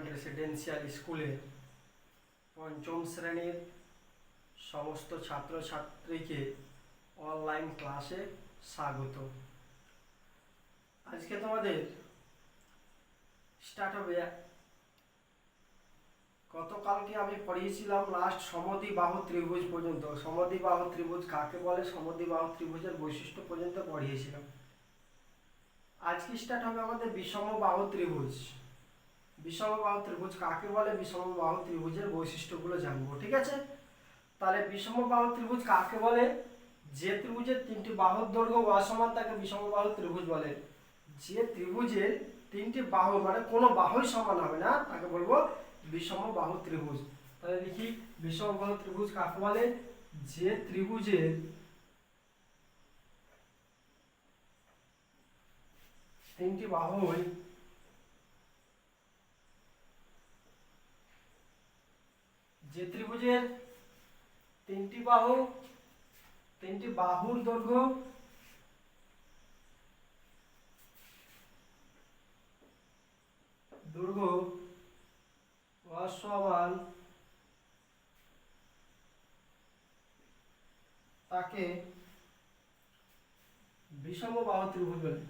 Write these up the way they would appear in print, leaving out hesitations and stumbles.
Government residential স্কুলে পঞ্চম শ্রেণীর সমস্ত ছাত্রছাত্রীকে অনলাইন ক্লাসে স্বাগত। আজকে তোমাদের স্টার্ট হবে, গতকালকে আমি পড়িয়েছিলাম লাস্ট সমদ্বিবাহু ত্রিভুজ পর্যন্ত। সমদ্বিবাহু ত্রিভুজ কাকে বলে, সমদ্বিবাহু ত্রিভুজের বৈশিষ্ট্য পর্যন্ত পড়িয়েছিলাম। আজকে স্টার্ট হবে আমাদের বিষমবাহু ত্রিভুজ। বিষমবাহু ত্রিভুজ কাকে বলে, বিষমবাহু ত্রিভুজের বৈশিষ্ট্যগুলো জানবো, ঠিক আছে? তাহলে বিষমবাহু ত্রিভুজ কাকে বলে? যে ত্রিভুজের তিনটি বাহুর দৈর্ঘ্য অসমান তাকে বিষমবাহু ত্রিভুজ বলে। যে ত্রিভুজের তিনটি বাহু মানে কোনো বাহুই সমান হবে না তাকে বলবো বিষমবাহু ত্রিভুজ। তাহলে লিখি, বিষমবাহু ত্রিভুজ কাকে বলে? যে ত্রিভুজের তিনটি বাহুই তিনটি বাহুর দৈর্ঘ্য অসমান তাকে বিষমবাহু ত্রিভুজ বলে।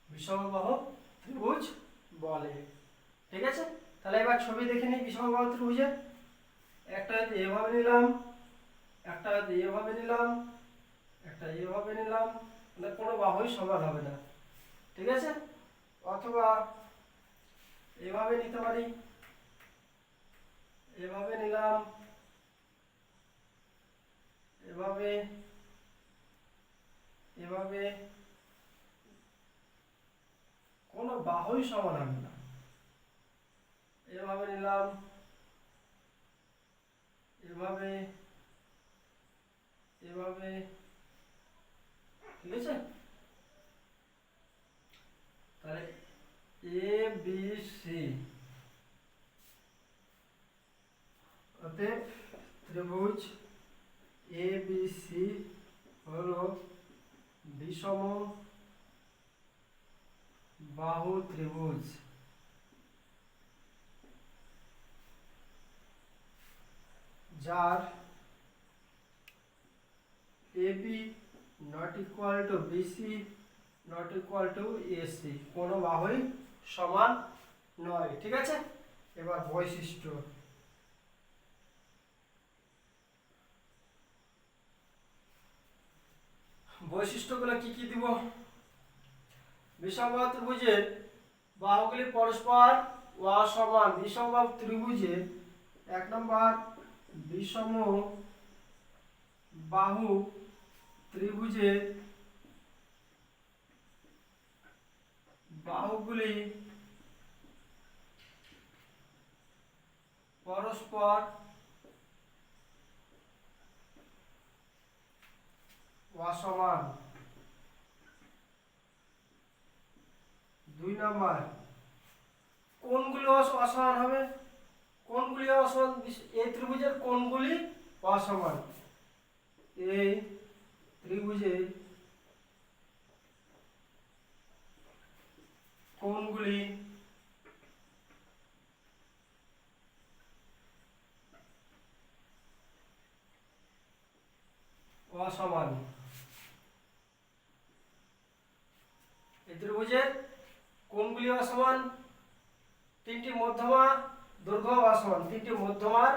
বিষমবাহু ত্রিভুজ বলে, ঠিক আছে? তাহলে এবার ছবি দেখে নিই বিষমবাহু ত্রিভুজের। একটা এভাবে নিলাম, একটা এভাবে নিলাম, একটা এভাবে নিলাম, মানে কোনো বাহুই সমান হবে না, ঠিক আছে? অথবা এভাবে নিতে পারি, এভাবে নিলাম, এভাবে, এভাবে, কোনো বাহুই সমান হবে না। এভাবে নিলাম, এভাবে, এভাবে, ঠিক আছে? তাহলে এ বি সি, অতএব ত্রিভুজ এ বি সি হলো বিষম বাহু ত্রিভুজ। যার AB not equal to BC not equal to AC, কোনো বাহুই সমান নয়, ঠিক আছে? এবার বৈশিষ্ট্য। বৈশিষ্ট্যগুলো কি কি দিব? বিষমবাহু ত্রিভুজের বাহুগুলি পরস্পর অসমান। বিষমবাহু ত্রিভুজের এক নম্বর, বিষম বাহু ত্রিভুজের বাহুগুলি পরস্পর অসমান। দুই নম্বর, কোণগুলি অসমান হবে। কোণগুলি অসমান, এই ত্রিভুজের কোণগুলি অসমান। এই ত্রিভুজের কোণগুলি অসমান। এই ত্রিভুজের কোণগুলি অসমান। তিনটি মধ্যমা দৈর্ঘ্য অসমান। তিনটি মধ্যমার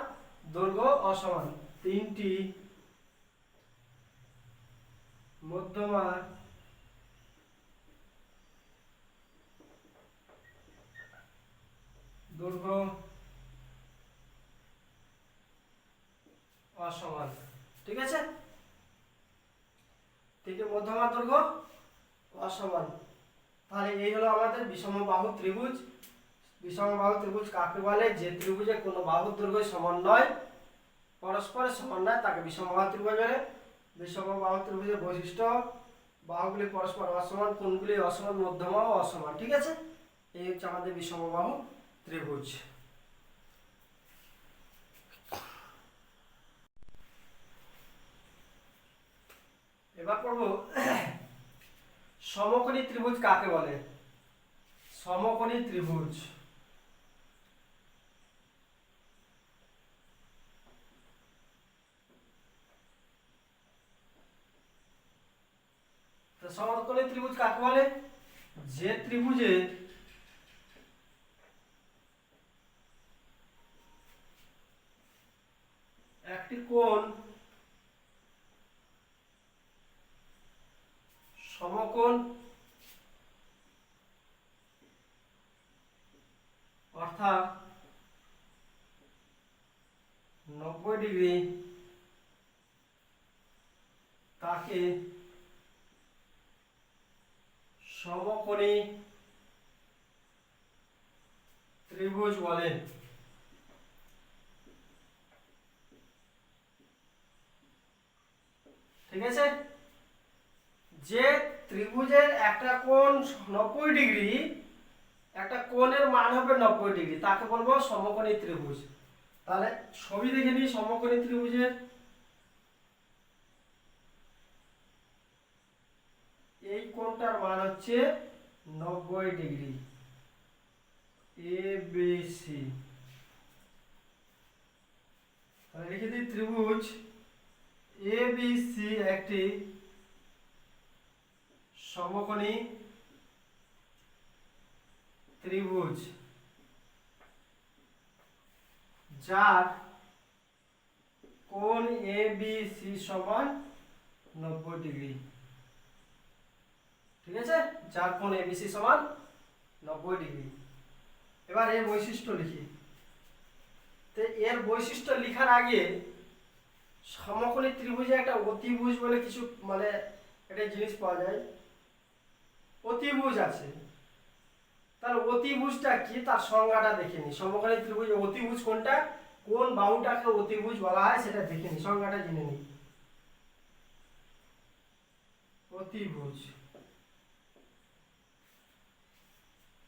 দৈর্ঘ্য অসমান। তিনটি মধ্যমার দৈর্ঘ্য অসমান, ঠিক আছে? তিনটি মধ্যমার দৈর্ঘ্য অসমান। তাহলে এই হলো আমাদের বিষমবাহু ত্রিভুজ। বিষমবাহু ত্রিভুজ কাকে বলে? যে ত্রিভুজে কোনো বাহুর দৈর্ঘ্য সমান নয়, পরস্পর সমান নয়, তাকে বিষমবাহু ত্রিভুজ বলে। বিষমবাহু ত্রিভুজের বৈশিষ্ট্য: বাহুগুলি পরস্পর অসমান, কোণগুলি অসমান, মধ্যমাও অসমান, ঠিক আছে? এই হচ্ছে আমাদের বিষমবাহু ত্রিভুজ। এবার পড়ব সমকোণী ত্রিভুজ কাকে বলে। সমকোণী ত্রিভুজ তো সমকোণী ত্রিভুজ কাকে বলে? যে ত্রিভুজের একটি কোণ সমকোণ অর্থাৎ 90 ডিগ্রি তাকে সমকোণী ত্রিভুজ বলে। ঠিক আছে, যে ত্রিভুজের একটা কোণ 90 ডিগ্রি, একটা কোণের মান হবে 90 ডিগ্রি, তাকে বলবো সমকোণী ত্রিভুজ। তাহলে ছবি দেখে নিই সমকোণী ত্রিভুজের। এই কোণটার মান হচ্ছে 90 ডিগ্রি, ABC। তাহলে লিখে দিই ত্রিভুজ ABC একটি সমকোণী ত্রিভুজ যার কোণ ABC সমান 90 ডিগ্রি। ঠিক আছে, যার কোণ ABC সমান 90 ডিগ্রি। এবার এর বৈশিষ্ট্য লিখি। তো এর বৈশিষ্ট্য লেখার আগে সমকোণী ত্রিভুজে একটা অতিভুজ বলে কিছু মানে একটা জিনিস পাওয়া যায়, অতিভুজ আছে। তাহলে অতিভুজটা কি তার সংজ্ঞাটা দেখে নি। সমকোণী ত্রিভুজে অতিভুজ কোনটা, কোন বাহুটাকে অতিভুজ বলা হয় সেটা দেখে নি, সংজ্ঞাটা জেনে নি। অতিভুজ,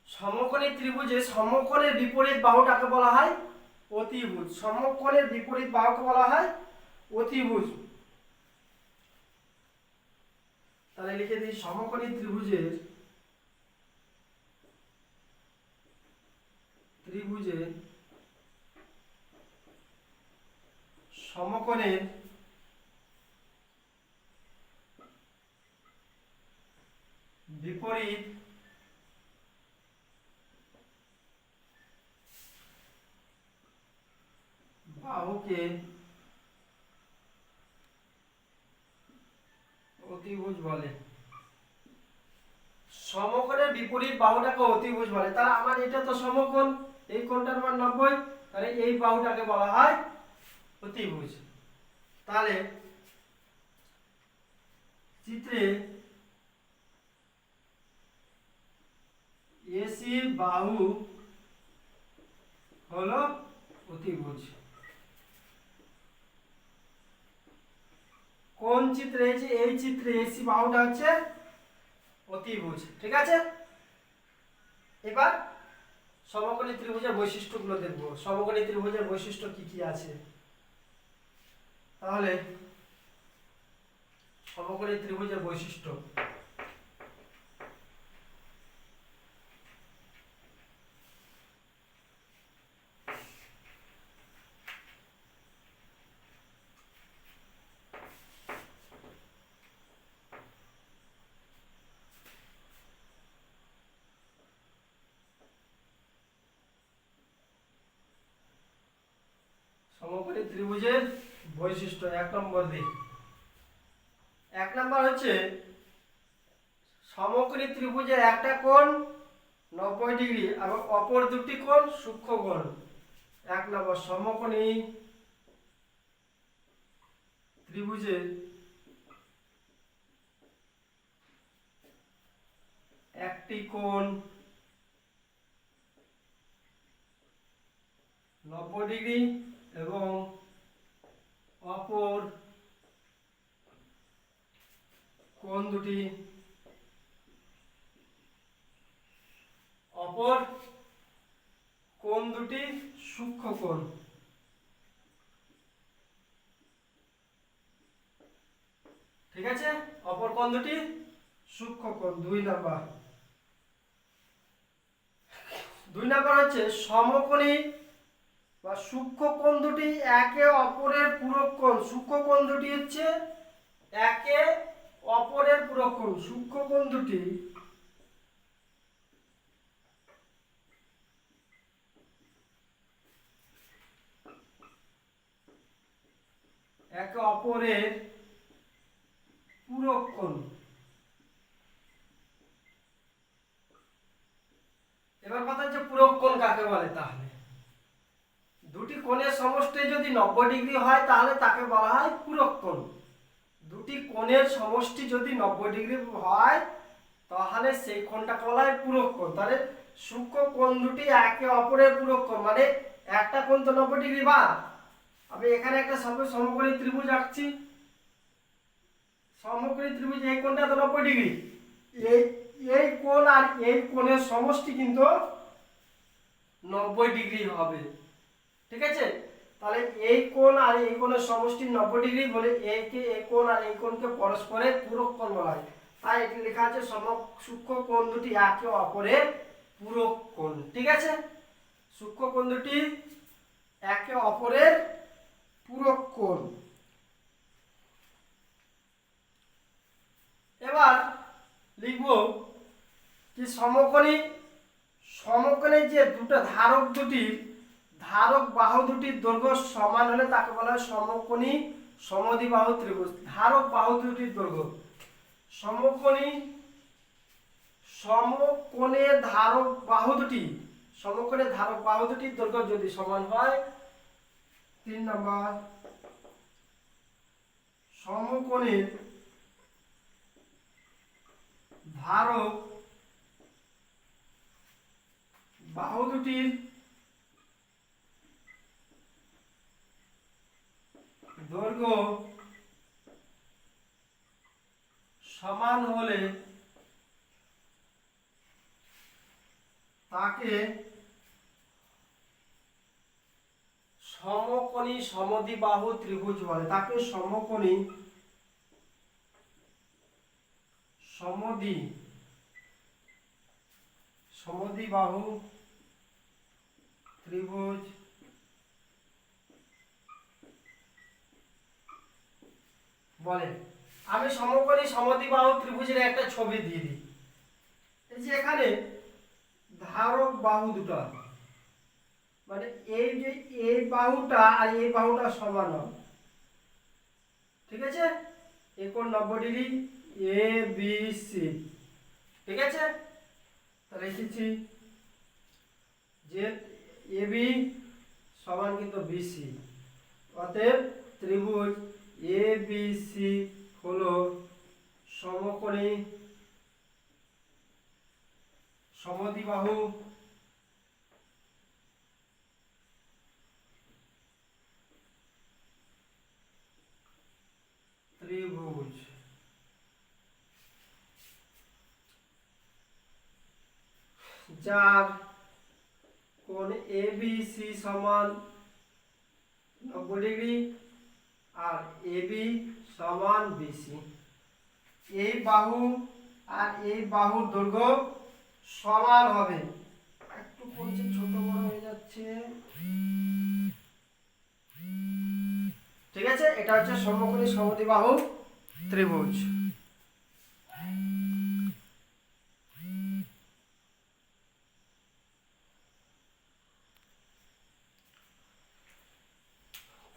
সমকোণী ত্রিভুজে সমকোণের বিপরীত বাহুটাকে বলা হয় অতিভুজ। সমকোণের বিপরীত বাহুকে বলা হয় অতিভুজ। তাহলে লিখে দিই সমকোণী ত্রিভুজের সমকোণের বিপরীত বাহুকে অতিভুজ বলে। সমকোণের বিপরীত বাহুটাকে অতিভুজ বলে। তাহলে আমার এটা তো সমকোণ, এই কোণটার মান 90, তাহলে এই বাহুটাকে বলা হয় অতিভুজ। তাহলে চিত্রে এসি বাহু হলো অতিভুজ। কোন চিত্রে? এই চিত্রে এসি বাহুটা হচ্ছে অতিভুজ। ঠিক আছে, এবার সমকোণী ত্রিভুজের বৈশিষ্ট্যগুলো দেখব। সমকোণী ত্রিভুজের বৈশিষ্ট্য কি কি আছে। তাহলে সমকোণী ত্রিভুজের বৈশিষ্ট্য, সমকোণী ত্রিভুজের বৈশিষ্ট্য 1 নম্বর দিক। 1 নম্বর হচ্ছে সমকোণী ত্রিভুজের একটা কোণ 90 ডিগ্রি এবং অপর দুটি কোণ সূক্ষ্ম কোণ। 1 নম্বর, সমকোণী ত্রিভুজের একটি কোণ 90 ডিগ্রি এবং অপর কোণ দুটি সূক্ষ্ম কোণ। ঠিক আছে, অপর কোণ দুটি সূক্ষ্মকোণ। 2 নাম্বার হচ্ছে সমকোণী বা সূক্ষ্মকোণ দুটি একে অপরের পূরক কোণ। সূক্ষ্মকোণ দুটি হচ্ছে একে অপরের পূরক কোণ। সূক্ষ্মকোণ দুটি একে অপরের পূরক কোণ। এবার কথা হচ্ছে পূরক কোণ কাকে বলে। তাহলে দুটি কোণের সমষ্টি যদি 90 ডিগ্রি হয় তাহলে তাকে বলা হয় পূরক কোণ। দুটি কোণের সমষ্টি যদি 90 ডিগ্রি হয় তাহলে সেই কোণটাকে বলা হয় পূরক কোণ। তাহলে সূক্ষ্ম কোণ দুটি একে অপরের পূরক কোণ, মানে একটা কোণ তো 90 ডিগ্রি। বা আমি এখানে একটা সমকোণী ত্রিভুজ আঁকছি। সমকোণী ত্রিভুজ এই কোণটা তো 90 ডিগ্রি। এই এই কোণ আর এই কোণের সমষ্টি কিন্তু 90 ডিগ্রি হবে। ঠিক আছে, তাহলে এই কোণ আর এই কোণের সমষ্টি 90 ডিগ্রি বলে এই কোণ আর এই কোণকে পরস্পরের পূরক কোণ বলা হয়। তাই এটি লেখা আছে সূক্ষ্ম কোণ দুটি একে অপরের পূরক কোণ। ঠিক আছে, সূক্ষ্ম কোণ দুটি একে অপরের পূরক কোণ। এবার লিখব কি সমকোণী যে দুটো ধারক বাহু দুটির দৈর্ঘ্য সমান হলে তাকে বলা হয় সমকোণী সমদ্বিবাহু ত্রিভুজ। ধারক বাহু দুটির দৈর্ঘ্য সমকোণের ধারক বাহু দুটির দৈর্ঘ্য যদি সমান হয়। 3 নাম্বার সমকোণের ধারক বাহু দুটির দৈর্ঘ্য সমান হলে তাকে সমকোণী সমদ্বিবাহু ত্রিভুজ বলে। তাকে সমকোণী সমদ্বিবাহু ত্রিভুজ বলে। আমি সমকোণী সমদ্বিবাহু ত্রিভুজের একটা ছবি দিয়ে দিই। এই যে এখানে ধারক বাহু দুটো, মানে এই যে এই বাহুটা আর এই বাহুটা সমান হবে। ঠিক আছে, এই কোণ 90 ডিগ্রি এ বি সি। ঠিক আছে, তাহলে লিখেছি যে এ বি সমান কিন্তু বিসি। অতএব ত্রিভুজ এ বি সি হলো সমকোণী সমদ্বিবাহু ত্রিভুজ। যার কোণ এ বি সি সমান 90 ডিগ্রি আর এ বি সমান বিসি। এই বাহু আর এই বাহুর দৈর্ঘ্য সমান হবে। একটু করছে ছোট বড় হয়ে যাচ্ছে। ঠিক আছে, এটা হচ্ছে সমকোণী সমদ্বিবাহু ত্রিভুজ।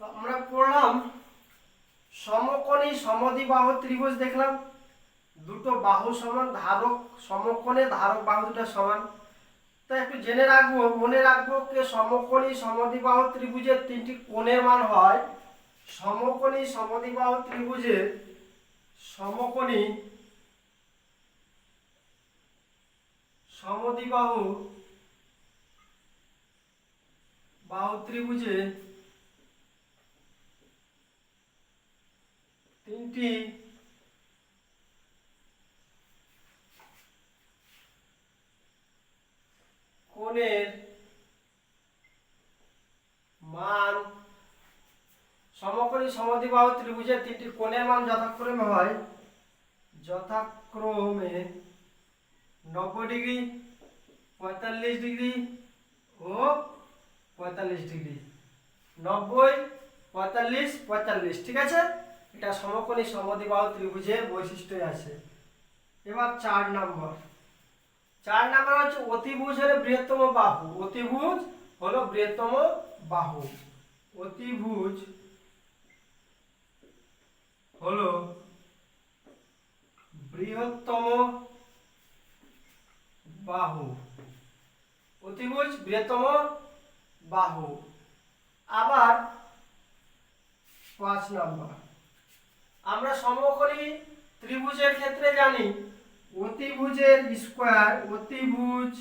তো আমরা পড়লাম সমকোণী সমদ্বিবাহু ত্রিভুজ, দেখলাম দুটো বাহু সমান, সমকোণে ধারক বাহু দুটো সমান। তো একটু মনে রাখবো যে সমকোণী সমদ্বিবাহু ত্রিভুজের 3টি কোণের মান হয়। সমকোণী সমদ্বিবাহু ত্রিভুজের সমকোণী সমদ্বিবাহু ত্রিভুজে 3টি কোণের মান, সমকোণী সমদ্বিবাহু ত্রিভুজের তিনটি কোণের মান যথাক্রমে হয় 90 ডিগ্রি, 45 ডিগ্রি ও 45 ডিগ্রি। 90, 45, 45, ঠিক আছে। এটা সমকোণী সমদ্বিবাহু ত্রিভুজের বৈশিষ্ট্য আছে। এবার 4 নম্বর হচ্ছে অতিভুজ হলো বৃহত্তম বাহু। অতিভুজ হলো বৃহত্তম বাহু। অতিভুজ হলো বৃহত্তম বাহু। অতিভুজ বৃহত্তম বাহু। আবার 5 নম্বর, আমরা সমকোণী ত্রিভুজের ক্ষেত্রে জানি অতিভুজের স্কয়ার, অতিভুজ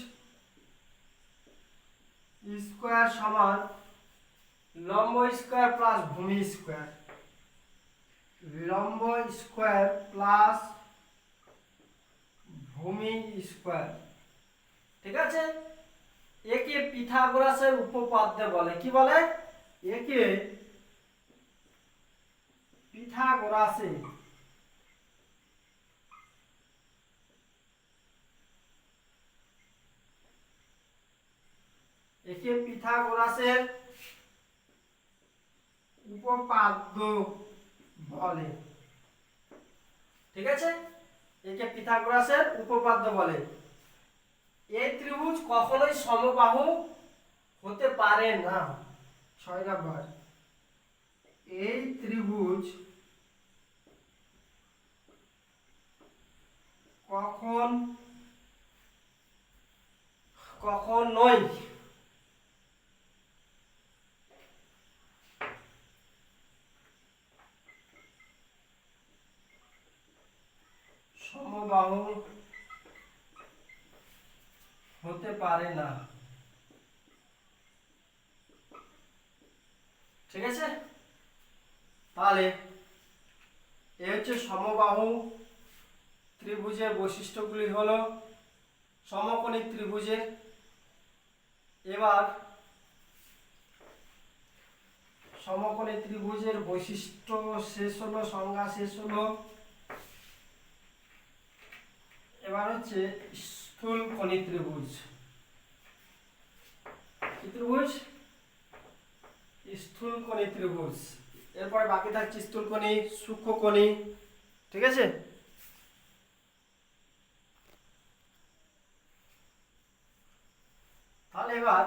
স্কয়ার সমান লম্ব স্কয়ার প্লাস ভূমি স্কয়ার। লম্ব স্কয়ার প্লাস ভূমি স্কয়ার, ঠিক আছে। একে পিথাগোরাসের উপপাদ্য বলে। কি বলে? একে পিথাগোরাসের উপপাদ্য বলে, ঠিক আছে। একে পিথাগোরাসের উপপাদ্য বলে। এই ত্রিভুজ কখনোই সমবাহু হতে পারে না। 6 নম্বর, এই ত্রিভুজ কখনোই সমবাহু হতে পারে না, ঠিক আছে। তাহলে এ হচ্ছে সমবাহু ত্রিভুজের বৈশিষ্ট্যগুলি হলো সমকোণী ত্রিভুজের। এবার সমকোণী ত্রিভুজের বৈশিষ্ট্য শেষ হলো, সংজ্ঞা শেষ হলো। এবার হচ্ছে স্থূলকোণী ত্রিভুজ। কি ত্রিভুজ? স্থূলকোণী ত্রিভুজ। এরপরে বাকি থাকছে স্থূলকোণী, সূক্ষ্মকোণী, ঠিক আছে। তাহলে এবার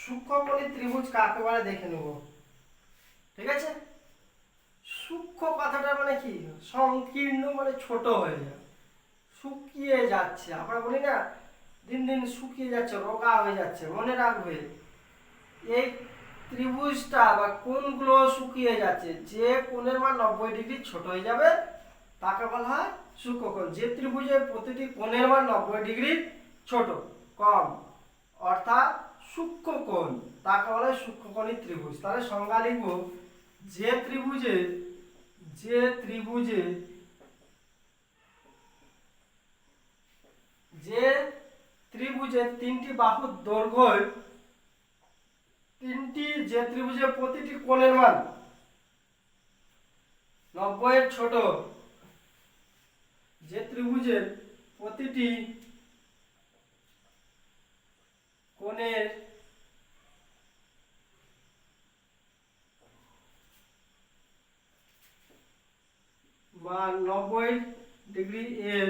সূক্ষ্মকোণী ত্রিভুজ কাকে বলে দেখে নেব, ঠিক আছে। সূক্ষ্ম কথাটা মানে কি? সংকীর্ণ মানে ছোট হয়ে যায়, শুকিয়ে যাচ্ছে। আমরা বলি না দিন দিন শুকিয়ে যাচ্ছে, রোগা হয়ে যাচ্ছে। মনে রাখবে এই ত্রিভুজটা বা কোণগুলো শুকিয়ে যাচ্ছে। যে কোণের মান 90 ডিগ্রি ছোট হয়ে যাবে তাকে বলা হয় সূক্ষ্মকোণ। যে ত্রিভুজের প্রতিটি কোণের মান 90 ডিগ্রি ছোট, কম, অর্থাৎ সূক্ষ্মকোণ, তাকে বলা হয় সূক্ষ্মকোণী ত্রিভুজ। তাহলে সংজ্ঞা লিখব, যে ত্রিভুজের তিনটি বাহুর দৈর্ঘ্য, যে ত্রিভুজের প্রতিটি কোণের মান 90 এর ছোট, যে ত্রিভুজের প্রতিটি কোণের মান 90 ডিগ্রি এর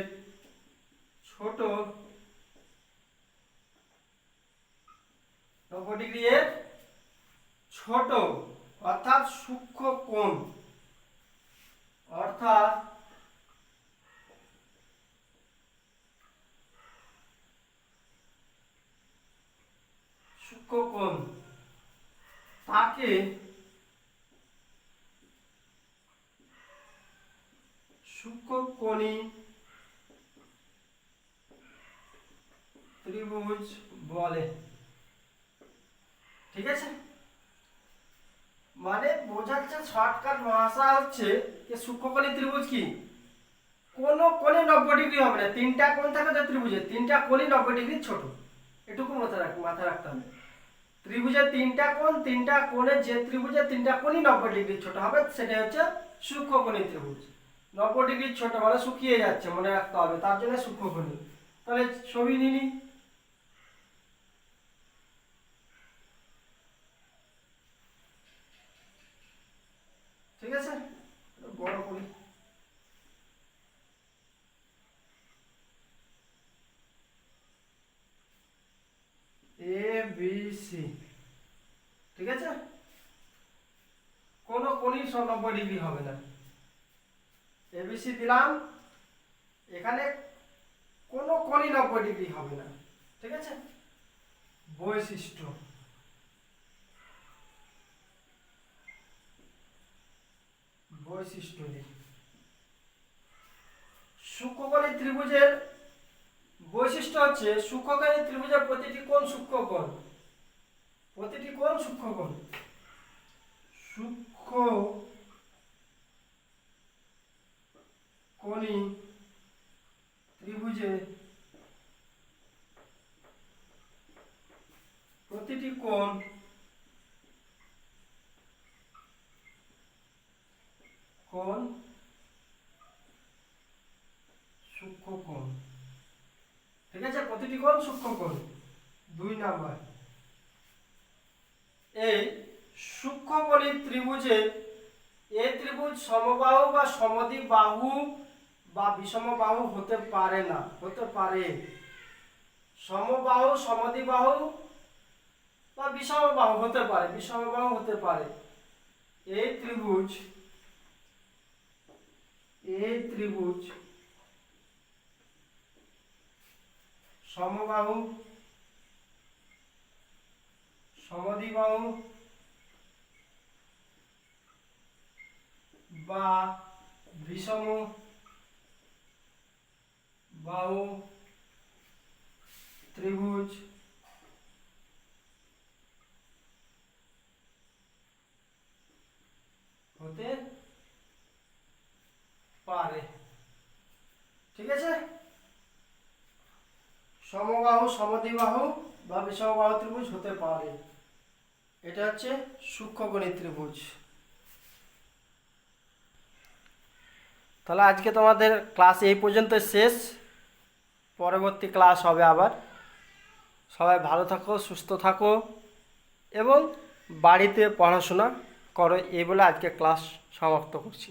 ছোট, 90 ডিগ্রি এর ছোট, অর্থাৎ সূক্ষ্ম কোণ, অর্থাৎ সূক্ষ্মকোণ, তাকে সূক্ষ্মকোণী ত্রিভুজ বলে, ঠিক আছে। মানে বোঝাচ্ছে শর্টকাট ভাষা হচ্ছে যে সূক্ষ্মকোণী ত্রিভুজ কি? কোনো কোণে 90 ডিগ্রি হবে না। তিনটা কোণ থাকে যে ত্রিভুজে, তিনটা কোণই 90 ডিগ্রি ছোট। এটুকু মাথায় রাখতে হবে। ত্রিভুজের তিনটা কোণে যে ত্রিভুজের তিনটা কোণই 90 ডিগ্রি ছোট হবে সেটাই হচ্ছে সূক্ষ্মকোণী ত্রিভুজ। 90 ডিগ্রি ছোট মানে শুকিয়ে যাচ্ছে, মনে রাখতে হবে, তার জন্য সূক্ষ্মকোণী। তাহলে ছবি নিয়ে নিই। ঠিক আছে, বড় করি। এ বি সি, ঠিক আছে, কোনো কোণই 90 ডিগ্রি হবে না। এবিসি দিলাম, এখানে কোনো কোণই 90 ডিগ্রি হবে না। ঠিক আছে, বৈশিষ্ট্য। বৈশিষ্ট্য দিই। সূক্ষ্মকোণী ত্রিভুজের বৈশিষ্ট্য হচ্ছে সূক্ষ্মকোণী ত্রিভুজের প্রতিটি কোণ সূক্ষ্মকোণ। প্রতিটি কোণ সূক্ষ্মকোণ। সূক্ষ্মকোণী ত্রিভুজে প্রতিটি কোণ সূক্ষ্মকোণ। ঠিক আছে, প্রতিটি কোণ সূক্ষ্মকোণ। 2 নাম্বার, এই সূক্ষ্মকোণী ত্রিভুজে এ ত্রিভুজ সমবাহু বা সমদ্বিবাহু বা বিষমবাহু হতে পারে না। হতে পারে সমবাহু, সমদ্বিবাহু বা বিষমবাহু হতে পারে, বিষমবাহু হতে পারে। এই ত্রিভুজ সমবাহু, সমদ্বিবাহু বা বিষমবাহু ত্রিভুজ হতে পারে। ঠিক আছে, সমবাহু, সমদ্বিবাহু বা বিষমবাহু ত্রিভুজ হতে পারে। এটা হচ্ছে সূক্ষ্মকোণী ত্রিভুজ। তাহলে আজকে তোমাদের ক্লাস এই পর্যন্ত শেষ। পরবর্তী ক্লাস হবে আবার। সবাই ভালো থাকো, সুস্থ থাকো এবং বাড়িতে পড়াশোনা করো, এই বলে আজকে ক্লাস সমাপ্ত করছি।